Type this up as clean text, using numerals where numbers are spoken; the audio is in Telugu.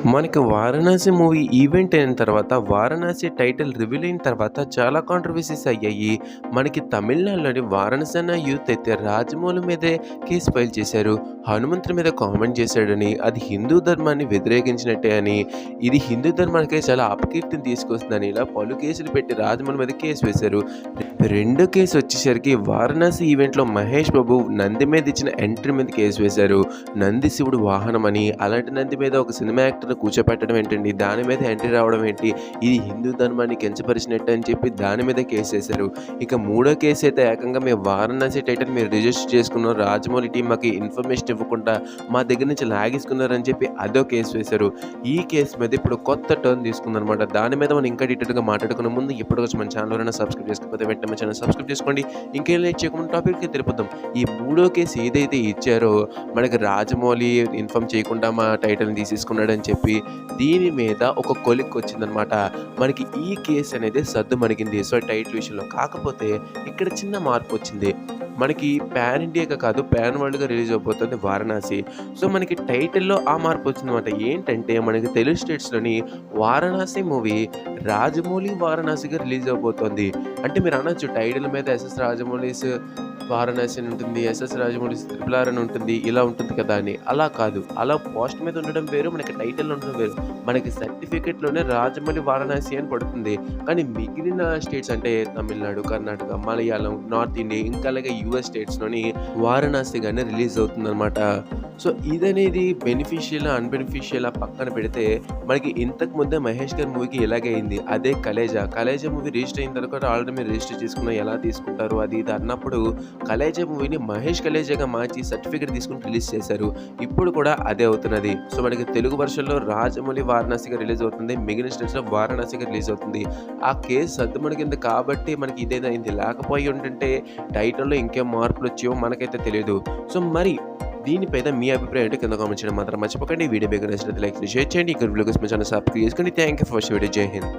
మనకి 'వారణాసి' మూవీ ఈవెంట్ అయిన తర్వాత 'వారణాసి' టైటిల్ రివీల్ అయిన తర్వాత చాలా కాంట్రోవర్సీస్ అయ్యాయి. మనకి తమిళనాడులోని వారణాసి అన్న యూత్ అయితే రాజమౌళి మీదే కేసు ఫైల్ చేశారు. హనుమంతుడి మీద కామెంట్ చేశాడని, అది హిందూ ధర్మాన్ని వ్యతిరేకించినట్టే అని, ఇది హిందూ ధర్మానికే చాలా అపకీర్తిని తీసుకొస్తుందని ఇలా పలు కేసులు పెట్టి రాజమౌళి మీద కేసు వేశారు. రెండో కేసు వచ్చేసరికి 'వారణాసి' ఈవెంట్‌లో మహేష్ బాబు నంది మీద ఇచ్చిన ఎంట్రీ మీద కేసు వేశారు. నంది శివుడు వాహనమని, అలాంటి నంది మీద ఒక సినిమా యాక్టర్‌ని కూర్చోపెట్టడం ఏంటండి? దాని మీద ఎంట్రీ రావడం ఏంటి? ఇది హిందూ ధర్మాన్ని కించపరిచినట్టు అని చెప్పి దాని మీద కేసేశారు. ఇక మూడో కేసు అయితే ఏకంగా మేము 'వారణాసి' టైటిల్ మీరు రిజిస్టర్ చేసుకున్నాం. రాజమౌళి టీమ్ మాకు ఇన్ఫర్మేషన్ ఇవ్వకుండా మా దగ్గర నుంచి లాగేసుకున్నారని చెప్పి అదో కేసు వేశారు. ఈ కేసు మీద ఇప్పుడు కొత్త టర్న్ తీసుకుందనమాట. దాని మీద మనం ఇంకా డీటెయిల్‌గా మాట్లాడుకునే ముందు ఇప్పటికొచ్చి మన ఛానల్ ఎవరైనా సబ్స్క్రైబ్ చేసుకోకపోతే వెంటనే మన ఛానల్ సబ్స్క్రైబ్ చేసుకోండి. ఇంకేం లేట్ చేయకుండా టాపిక్‌కి తెలిపోదాం. ఈ మూడో కేసు ఏదైతే ఇచ్చారో మనకి రాజమౌళి ఇన్ఫార్మ్ చేయకుండా మా టైటిల్‌ని తీసేసుకున్నాడని చెప్పి దీని మీద ఒక కొలిక్ వచ్చిందనమాట. మనకి ఈ కేసు అనేది సద్దుమణిగింది. సో, టైటిల్ విషయంలో. కాకపోతే ఇక్కడ చిన్న మార్పు వచ్చింది. మనకి పాన్ ఇండియాగా కాదు, పాన్ వరల్డ్‌గా రిలీజ్ అవబోతుంది 'వారణాసి'. సో, మనకి టైటిల్‌లో ఆ మార్పు వచ్చిందనమాట. ఏంటంటే మనకి తెలుగు స్టేట్స్‌లోని 'వారణాసి' మూవీ రాజమౌళి 'వారణాసి'గా రిలీజ్ అవబోతోంది. అంటే మీరు అనొచ్చు టైటిల్ మీద ఎస్ఎస్ రాజమౌళిస్ 'వారణాసి' అని ఉంటుంది. ఎస్ఎస్ రాజమౌళిస్ 'RRR' అని ఉంటుంది. ఇలా ఉంటుంది కదా అని. అలా కాదు. అలా పోస్ట్ మీద ఉండడం వేరు, మనకి టైటిల్‌లో ఉండడం వేరు. మనకి సర్టిఫికేట్‌లోనే రాజమౌళి 'వారణాసి' అని పడుతుంది. కానీ మిగిలిన స్టేట్స్ అంటే తమిళనాడు, కర్ణాటక, మలయాళం, నార్త్ ఇండియా ఇంకా అలాగే యూఎస్ స్టేట్స్‌లోని 'వారణాసి'గానే రిలీజ్ అవుతుందనమాట. సో, ఇదనేది బెనిఫిషియలా, అన్‌బెనిఫిషియలా పక్కన పెడితే మనకి ఇంతకు ముందే మహేష్ గారి మూవీకి ఇలాగే అయింది. అదే 'కలేజా'. 'కలేజా' మూవీ రిజిస్టర్ అయిన తర్వాత ఆల్రెడీ మీరు రిజిస్టర్ చేసుకున్న ఎలా తీసుకుంటారు అది ఇది అన్నప్పుడు 'కలేజా' మూవీని 'మహేష్ కలేజా'గా మార్చి సర్టిఫికేట్ తీసుకొని రిలీజ్ చేశారు. ఇప్పుడు కూడా అదే అవుతున్నది. సో, మనకి తెలుగు వర్షన్‌లో రాజమౌళి 'వారణాసి'గా రిలీజ్ అవుతుంది. మిగిలిన స్టేట్స్‌లో 'వారణాసి'గా రిలీజ్ అవుతుంది. ఆ కేసు సద్దుమణిగింది కాబట్టి మనకి ఇదేదైంది. లేకపోయి ఉంటుంటే టైటిల్‌లో ఇంకేం మార్పులొచ్చేవో మనకైతే తెలీదు. సో, మరి దీనిపైన మీ అభిప్రాయం ఏంటో కింద కామెంట్ చేయడం మాత్రం మర్చిపోకండి. వీడియో మీకు నచ్చినట్లయితే లైక్ చేసి షేర్ చేయండి. ఇక్కడ వీడియో కోసం మన ఛానల్ సబ్స్క్రైబ్ చేసుకోండి. Thank you for watching video. జై హింద్.